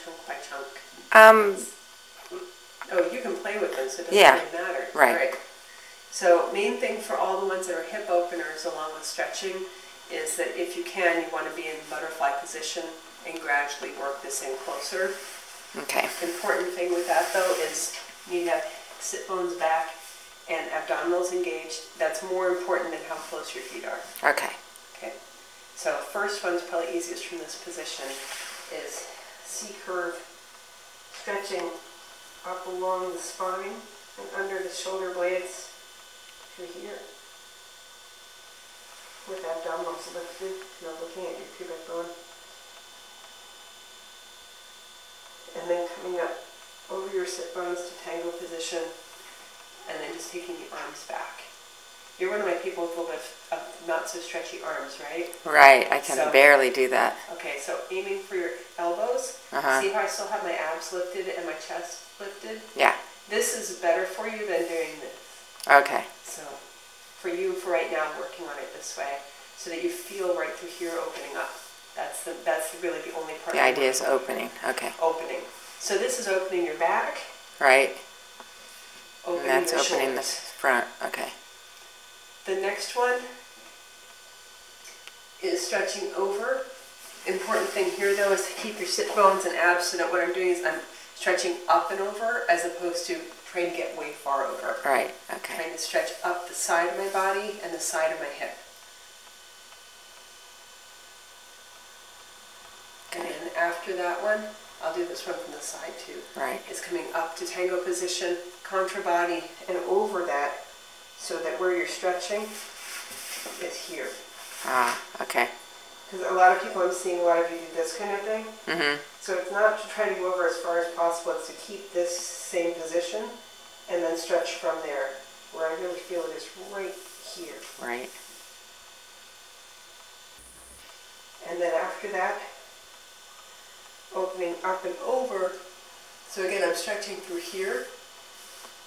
chunk by chunk? Um, Oh, you can play with them, so it doesn't Yeah, really matter. right. So main thing for all the ones that are hip openers along with stretching is that if you can, you want to be in butterfly position and gradually work this in closer. Okay. Important thing with that though is you need to have sit bones back and abdominals engaged. That's more important than how close your feet are. Okay. Okay. So first one's probably easiest from this position is C-curve stretching up along the spine and under the shoulder blades through here with abdominals lifted, not looking at your pubic bone. And then coming up over your sit bones to tango position and then just taking the arms back. You're one of my people with a little bit of not so stretchy arms, right? Right, I can barely do that. Okay, so aiming for your elbows. See how I still have my abs lifted and my chest lifted? Yeah. This is better for you than doing this. Okay. So for you, for right now, I'm working on it this way so that you feel right through here opening up. That's really the only part. The idea is opening. Okay. Opening. So this is opening your back. Right. Opening and that's the opening shoulders. the front. Okay. The next one is stretching over. Important thing here though is to keep your sit bones and abs so that what I'm doing is I'm stretching up and over as opposed to trying to get way far over. Right, okay. Trying to stretch up the side of my body and the side of my hip. Okay. And then after that one, I'll do this one from the side too. Right. It's coming up to tango position, contra body, and over that so that where you're stretching is here. Ah, okay. Because a lot of people, I'm seeing a lot of you do this kind of thing. Mm-hmm. So it's not to try to go over as far as possible, it's to keep this same position and then stretch from there. Where I really feel it is right here. Right. And then after that, opening up and over. So again, I'm stretching through here,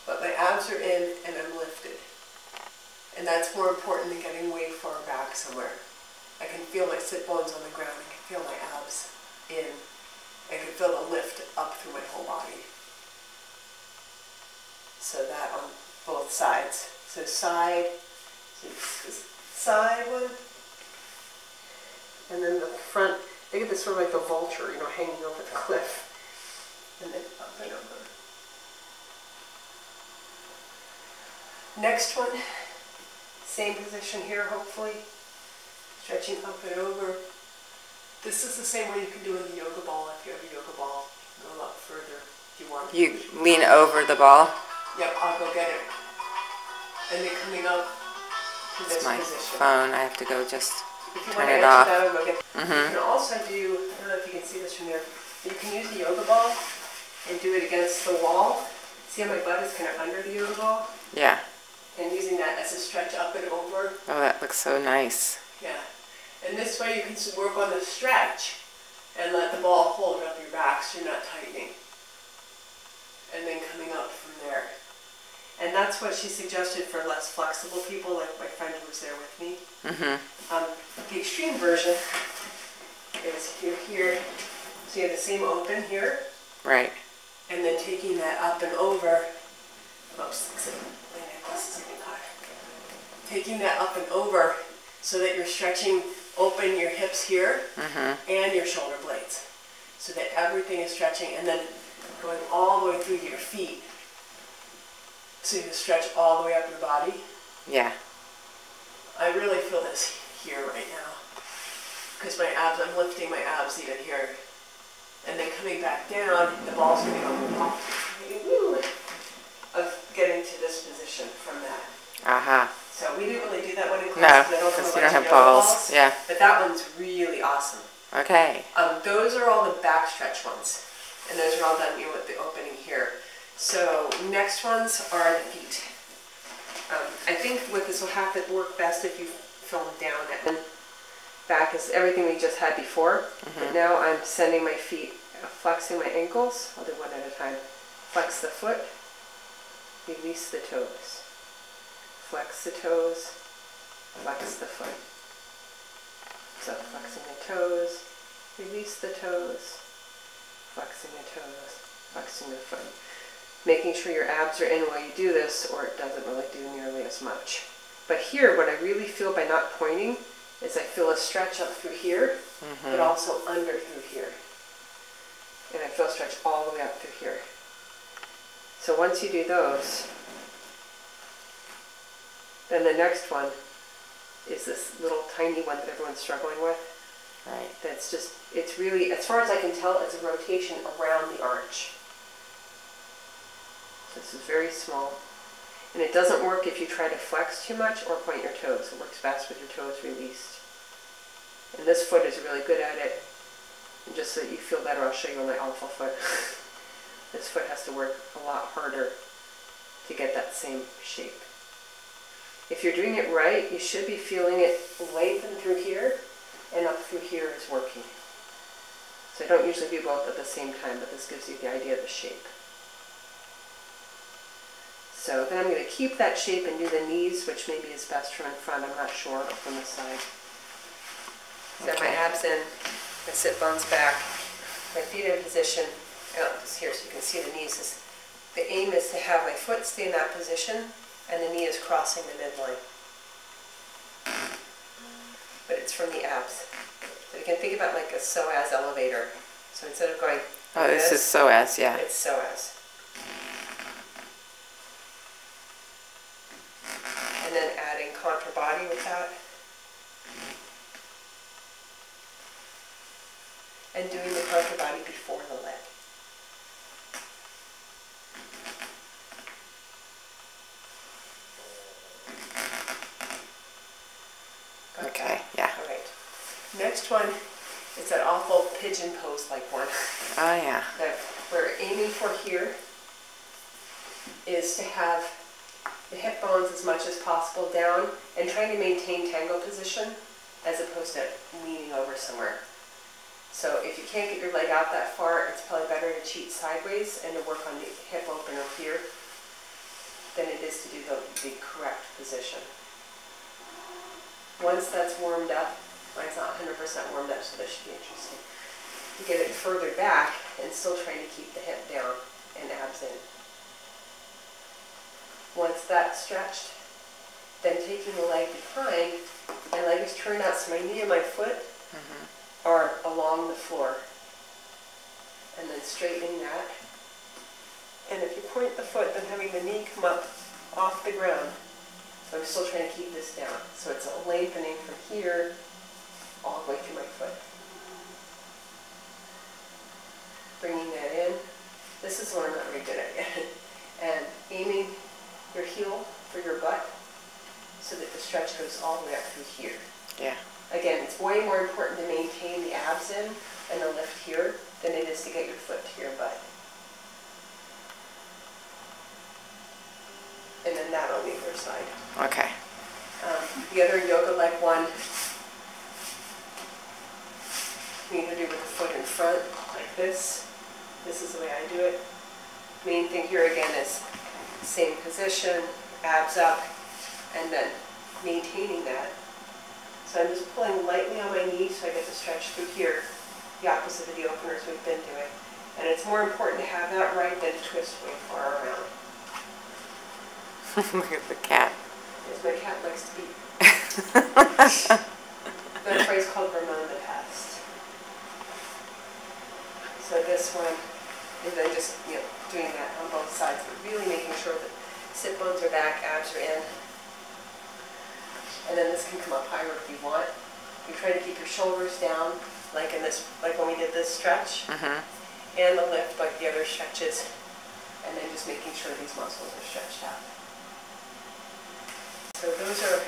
but my abs are in and I'm lifted. And that's more important than getting way far back somewhere. I can feel my sit bones on the ground, I can feel my abs in, I can feel the lift up through my whole body. So that on both sides. So side one, and then the front, think of this sort of like the vulture, you know, hanging over the cliff. And then up and over. Next one, same position here hopefully. Stretching up and over. This is the same way you can do in the yoga ball. If you have a yoga ball, go a lot further if you want. You lean over the ball? Yep, I'll go get it. And then coming up to this my position. Phone. I have to go just If you turn want to it answer off. that, I'll go get it. You can also do, I don't know if you can see this from there, you can use the yoga ball and do it against the wall. See how my butt is kind of under the yoga ball? Yeah. And using that as a stretch up and over. Oh, that looks so nice. Yeah. And this way you can work on the stretch and let the ball hold up your back so you're not tightening. And then coming up from there. And that's what she suggested for less flexible people, like my friend who was there with me. The extreme version is you're here, so you have the same open here. Right. And then taking that up and over. Oops, my necklace is getting caught. Taking that up and over so that you're stretching open your hips here and your shoulder blades. So that everything is stretching and then going all the way through your feet. So you stretch all the way up your body. Yeah. I really feel this here right now. Because my abs, I'm lifting my abs even here. And then coming back down, the ball's going to go of getting to this position from that. Aha. So we didn't really do that one in No, class. because you don't have balls. Yeah. But that one's really awesome. Okay. Those are all the back stretch ones. And those are all done with the opening here. So next ones are the feet. I think what this will have to work best if you film down and back is everything we just had before. But now I'm sending my feet, flexing my ankles. I'll do one at a time. Flex the foot, release the toes. Flex the toes, flex the foot. So flexing the toes, release the toes, flexing flexing the foot. Making sure your abs are in while you do this, or it doesn't really do nearly as much. But here, what I really feel by not pointing is I feel a stretch up through here, but also under through here. And I feel a stretch all the way up through here. So once you do those, then the next one is this little tiny one that everyone's struggling with. Right. That's just, it's really, as far as I can tell, it's a rotation around the arch. So this is very small. And it doesn't work if you try to flex too much or point your toes. It works best with your toes released. And this foot is really good at it. And just so that you feel better, I'll show you on my awful foot. This foot has to work a lot harder to get that same shape. If you're doing it right, you should be feeling it lengthen through here and up through here is working. So I don't usually do both at the same time, but this gives you the idea of the shape. So then I'm going to keep that shape and do the knees, which maybe is best from in front, I'm not sure, or from the side. So I have my abs in, my sit bones back, my feet in position. Just here so you can see the knees. The aim is to have my foot stay in that position and the knee is crossing the midline. But it's from the abs. So you can think about like a psoas elevator. So instead of going Oh, this is psoas, yeah. It's psoas. And then adding contra body with that. And doing the contra body before the leg. Okay, yeah. All right. Next one is that awful pigeon pose like one. Oh, yeah. That we're aiming for here is to have the hip bones as much as possible down and trying to maintain tango position as opposed to leaning over somewhere. So if you can't get your leg out that far, it's probably better to cheat sideways and to work on the hip opener here than it is to do the correct position. Once that's warmed up, mine's not 100% warmed up, so this should be interesting. You get it further back and still trying to keep the hip down and abs in. Once that's stretched, then taking the leg behind, my leg is turned out so my knee and my foot are along the floor. And then straightening that. And if you point the foot, then having the knee come up off the ground. So I'm still trying to keep this down. So it's a lengthening from here all the way through my foot. Bringing that in. This is what I'm not very good at yet. And aiming your heel for your butt so that the stretch goes all the way up through here. Yeah. Again, it's way more important to maintain the abs in and the lift here than it is to get your foot to your butt. And then that on the other side. Okay. The other yoga leg one, you either do with the foot in front, like this. This is the way I do it. Main thing here again is same position, abs up, and then maintaining that. So I'm just pulling lightly on my knee so I get the stretch through here, the opposite of the openers we've been doing. And it's more important to have that right than to twist way far around. Look at the cat. Because my cat likes to be. That phrase called Ramon the Pest. So this one is then just doing that on both sides, but really making sure that sit bones are back, abs are in. And then this can come up higher if you want. You try to keep your shoulders down, like in this, like when we did this stretch, and the lift like the other stretches, and then just making sure these muscles are stretched out. So those are